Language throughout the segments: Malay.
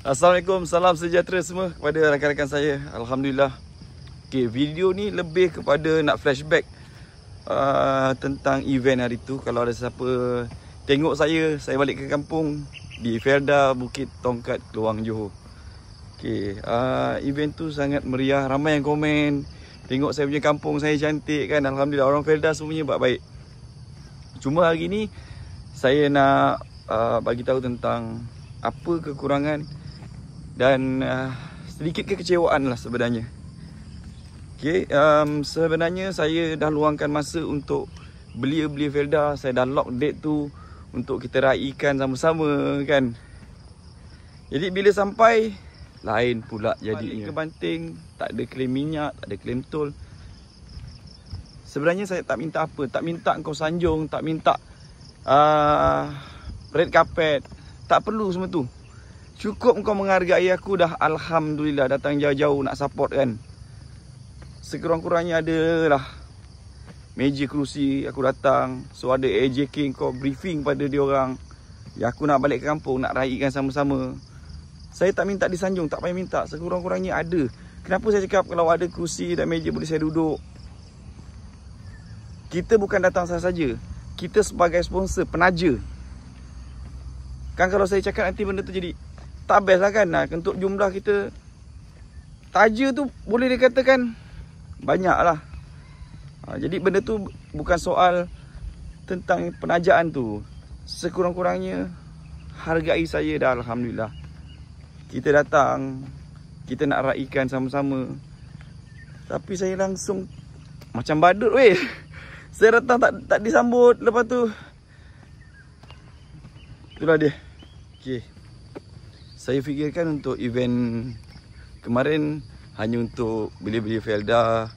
Assalamualaikum, salam sejahtera semua kepada rakan-rakan saya. Alhamdulillah. Okay, video ni lebih kepada nak flashback tentang event hari tu. Kalau ada siapa tengok saya balik ke kampung di Felda, Bukit Tongkat, Keluang, Johor. Okay, event tu sangat meriah. Ramai yang komen, tengok saya punya kampung saya cantik kan. Alhamdulillah, orang Felda semuanya buat baik. Cuma hari ni saya nak bagi tahu tentang apa kekurangan dan sedikit kekecewaan lah sebenarnya. Okay, sebenarnya saya dah luangkan masa untuk belia-belia Felda. Saya dah lock date tu untuk kita raikan sama-sama kan. Jadi bila sampai, lain pula jadinya. Ke Banting, tak ada klaim minyak, tak ada klaim tol. Sebenarnya saya tak minta apa, tak minta kau sanjung, tak minta red carpet. Tak perlu semua tu. Cukup kau menghargai aku dah, alhamdulillah, datang jauh-jauh nak support kan. Sekurang-kurangnya ada lah meja kerusi aku datang. So ada AJK kau briefing pada dia orang. Ya, aku nak balik ke kampung, nak raikan sama-sama. Saya tak minta disanjung, tak payah minta. Sekurang-kurangnya ada. Kenapa saya cakap kalau ada kerusi dan meja boleh saya duduk? Kita bukan datang saja. Kita sebagai sponsor, penaja. Kan kalau saya cakap nanti benda tu jadi tak best lah kan. Untuk jumlah kita, taja tu boleh dikatakan banyak lah. Jadi benda tu bukan soal tentang penajaan tu. Sekurang-kurangnya hargai saya dah, alhamdulillah. Kita datang, kita nak raikan sama-sama. Tapi saya langsung macam badut weh. Saya datang tak disambut. Lepas tu, itulah dia. Okay, saya fikirkan untuk event kemarin hanya untuk belia-belia Felda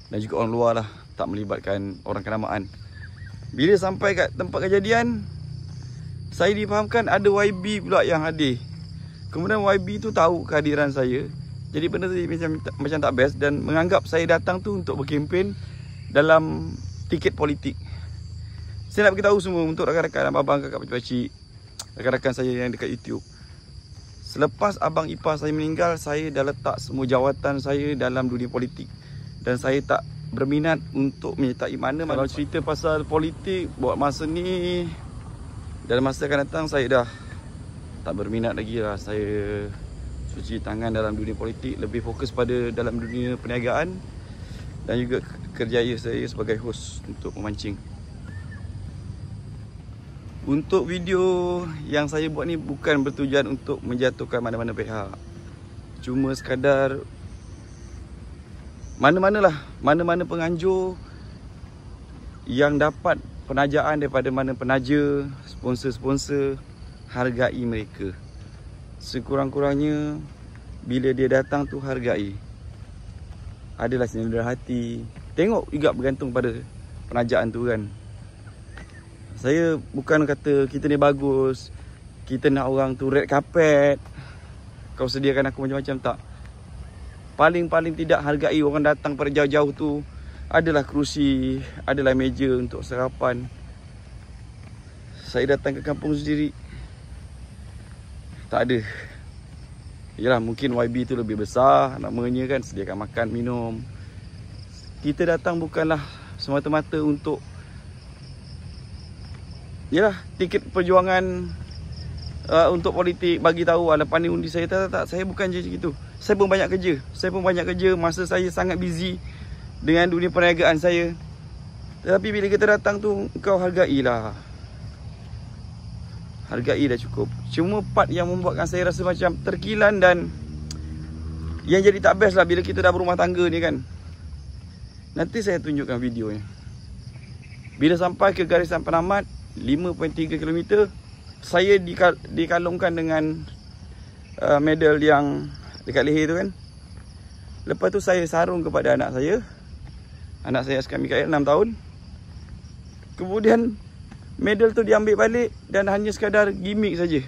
dan juga orang luar lah, tak melibatkan orang kenamaan. Bila sampai kat tempat kejadian, saya difahamkan ada YB pula yang hadir. Kemudian YB tu tahu kehadiran saya. Jadi benda tu macam tak best dan menganggap saya datang tu untuk berkempen dalam tiket politik. Saya nak beritahu semua untuk rakan-rakan, abang-abang, kakak, pakcik, rakan-rakan saya yang dekat YouTube. Selepas abang ipar saya meninggal, saya dah letak semua jawatan saya dalam dunia politik. Dan saya tak berminat untuk menyertai mana-mana. Kalau cerita pasal politik buat masa ni, dalam masa akan datang, saya dah tak berminat lagi lah. Saya cuci tangan dalam dunia politik, lebih fokus pada dalam dunia perniagaan dan juga kerjaya saya sebagai host untuk memancing. Untuk video yang saya buat ni bukan bertujuan untuk menjatuhkan mana-mana pihak. Cuma sekadar mana-mana penganjur yang dapat penajaan daripada mana penaja, sponsor-sponsor, hargai mereka. Sekurang-kurangnya bila dia datang tu hargai. Adalah senang hati. Tengok juga bergantung pada penajaan tu kan. Saya bukan kata kita ni bagus, kita nak orang tu red carpet, kau sediakan aku macam-macam, tak. Paling tidak hargai orang datang pada jauh-jauh tu. Adalah kerusi, adalah meja untuk sarapan. Saya datang ke kampung sendiri, tak ada. Yalah, mungkin YB tu lebih besar namanya kan, sediakan makan, minum. Kita datang bukanlah semata-mata untuk, yalah, tiket perjuangan untuk politik, bagi tahu lepas ni undi saya. Tak, saya bukan je gitu. Saya pun banyak kerja. Masa saya sangat busy dengan dunia perniagaan saya. Tetapi bila kita datang tu, kau hargailah. Hargai dah cukup. Cuma part yang membuatkan saya rasa macam terkilan dan yang jadi tak best lah bila kita dah berumah tangga ni kan. Nanti saya tunjukkan videonya. Bila sampai ke garisan penamat 5.3 km, saya dikalungkan dengan medal yang dekat leher tu kan. Lepas tu saya sarung kepada anak saya. Anak saya Askan Mikael 6 tahun. Kemudian medal tu diambil balik dan hanya sekadar gimmick saja.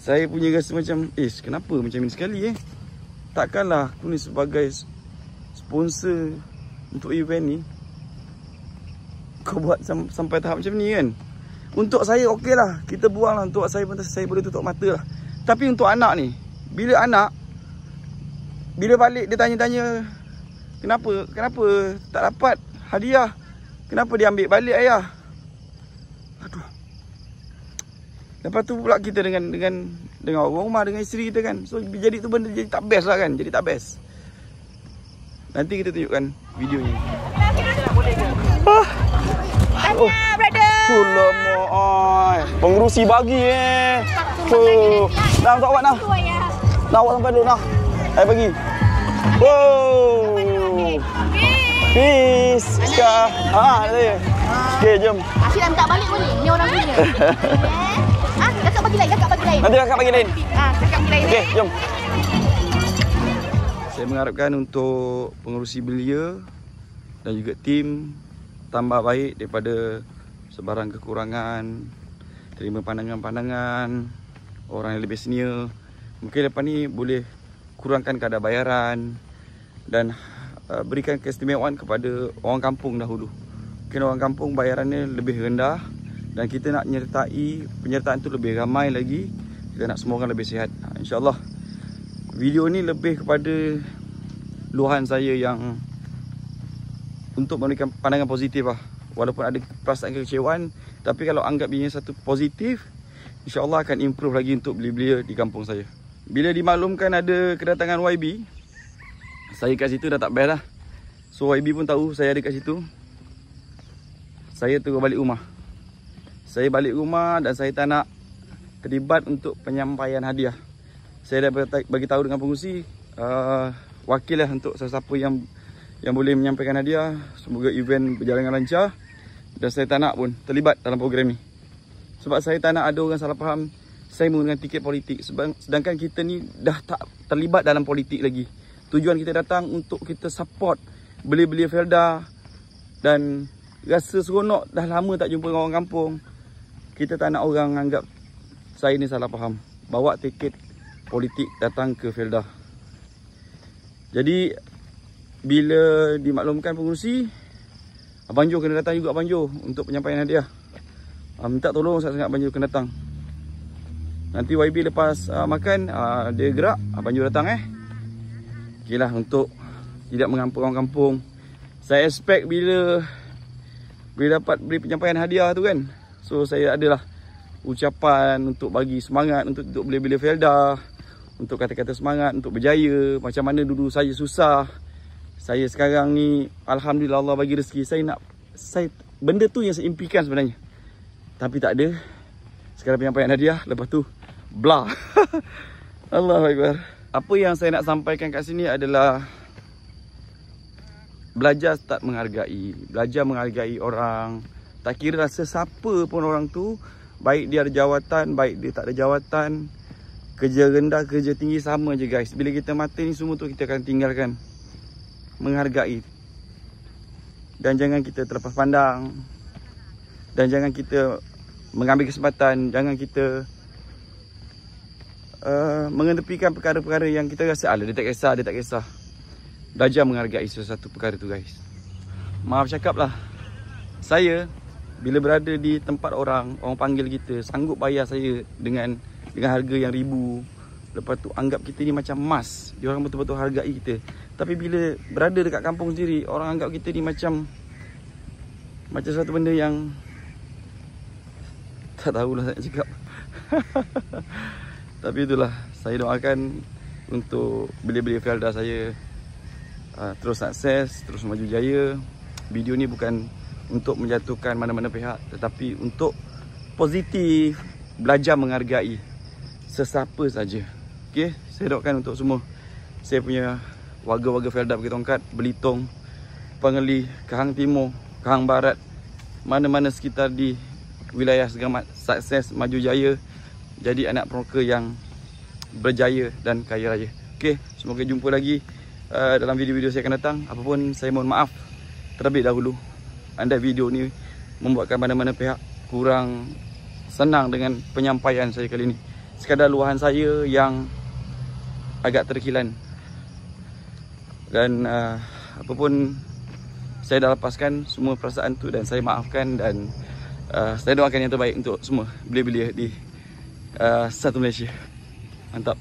Saya punya rasa macam, kenapa macam ni sekali Takkanlah aku ni sebagai sponsor untuk event ni, kau buat sampai tahap macam ni kan. Untuk saya okey lah, kita buang lah. Untuk saya pun saya boleh tutup mata lah. Tapi untuk anak ni, bila balik dia tanya-tanya, kenapa tak dapat hadiah? Kenapa dia ambil balik ayah? Aduh. Lepas tu pula kita dengan orang rumah, dengan isteri kita kan. So jadi tu benda jadi tak best lah kan. Jadi tak best. Nanti kita tunjukkan videonya. Tanya, brother. Alamak. Pengerusi bagi Dah untuk awak nah. Nah awak sampai dulu nah. Saya bagi. Wow. Peace. Kak. Saya. Okey, jom. Asyik nak minta balik boleh. Ni orang punya. Kakak bagi lain, Nanti kakak bagi lain. Kakak bagi lain. Okey, jom. Saya mengharapkan untuk pengerusi belia dan juga tim tambah baik daripada sebarang kekurangan, terima pandangan-pandangan orang yang lebih senior. Mungkin lepas ni boleh kurangkan kadar bayaran dan berikan keistimewaan kepada orang kampung dahulu. Mungkin orang kampung bayarannya lebih rendah dan kita nak menyertai penyertaan tu lebih ramai lagi. Kita nak semua orang lebih sihat. InsyaAllah video ni lebih kepada luahan saya yang untuk memberikan pandangan positif lah. Walaupun ada perasaan kekecewaan, tapi kalau anggap ia satu positif, InsyaAllah akan improve lagi untuk belia-belia di kampung saya. Bila dimaklumkan ada kedatangan YB, saya kat situ dah tak best lah. So YB pun tahu saya ada kat situ. Saya terus balik rumah. Saya balik rumah dan saya tak nak terlibat untuk penyampaian hadiah. Saya dah bagi tahu dengan pengurusi, wakil lah untuk sesiapa yang boleh menyampaikan hadiah. Semoga event berjalan dengan lancar. Dan saya tak nak pun terlibat dalam program ni. Sebab saya tak nak ada orang salah faham saya menggunakan tiket politik. Sedangkan kita ni dah tak terlibat dalam politik lagi. Tujuan kita datang untuk kita support belia-belia Felda. Dan rasa seronok dah lama tak jumpa orang kampung. Kita tak nak orang anggap saya ni salah faham. Bawa tiket politik datang ke Felda. Jadi bila dimaklumkan pengurusi, Abang Jo kena datang juga, Abang Jo, untuk penyampaian hadiah. Minta tolong sangat-sangat Abang Jo kena datang. Nanti YB lepas makan, dia gerak, Abang Jo datang okey lah, untuk tidak mengampu orang kampung. Saya expect bila dapat beri penyampaian hadiah tu kan, so saya adalah ucapan untuk bagi semangat untuk belia-belia Felda, untuk kata-kata semangat, untuk berjaya. Macam mana dulu saya susah, saya sekarang ni alhamdulillah Allah bagi rezeki. Benda tu yang saya impikan sebenarnya, tapi tak ada. Sekarang penyampaian hadiah, lepas tu blah. Allahu Akbar. Apa yang saya nak sampaikan kat sini adalah belajar start menghargai. Belajar menghargai orang. Tak kira sesiapa pun orang tu, baik dia ada jawatan, baik dia tak ada jawatan, kerja rendah, kerja tinggi, sama je guys. Bila kita mati ni semua tu kita akan tinggalkan. Menghargai. Dan jangan kita terlepas pandang. Dan jangan kita mengambil kesempatan. Jangan kita mengetepikan perkara-perkara yang kita rasa dia tak kisah. Belajar menghargai sesuatu perkara tu guys. Maaf cakap lah, saya bila berada di tempat orang panggil kita, sanggup bayar saya dengan harga yang ribu. Lepas tu anggap kita ni macam emas. Diorang betul-betul hargai kita. Tapi bila berada dekat kampung sendiri, orang anggap kita ni macam satu benda yang tak tahulah nak cakap. Tapi itulah, saya doakan untuk belia-belia Felda saya terus sukses, terus maju jaya. Video ni bukan untuk menjatuhkan mana-mana pihak, tetapi untuk positif, belajar menghargai sesiapa saja. Okey, saya doakan untuk semua saya punya warga-warga Felda Bukit Tongkat, Belitung, Pengeli, Kahang Timur, Kahang Barat, mana-mana sekitar di wilayah Segamat, sukses, maju jaya, jadi anak peroka yang berjaya dan kaya raya. Okey, semoga jumpa lagi dalam video-video saya akan datang. Apapun, saya mohon maaf terlebih dahulu andai video ni membuatkan mana-mana pihak kurang senang dengan penyampaian saya kali ini. Sekadar luahan saya yang agak terkilan. Dan apapun, saya dah lepaskan semua perasaan tu dan saya maafkan. Dan Saya doakan yang terbaik untuk semua belia-belia di satu Malaysia. Mantap.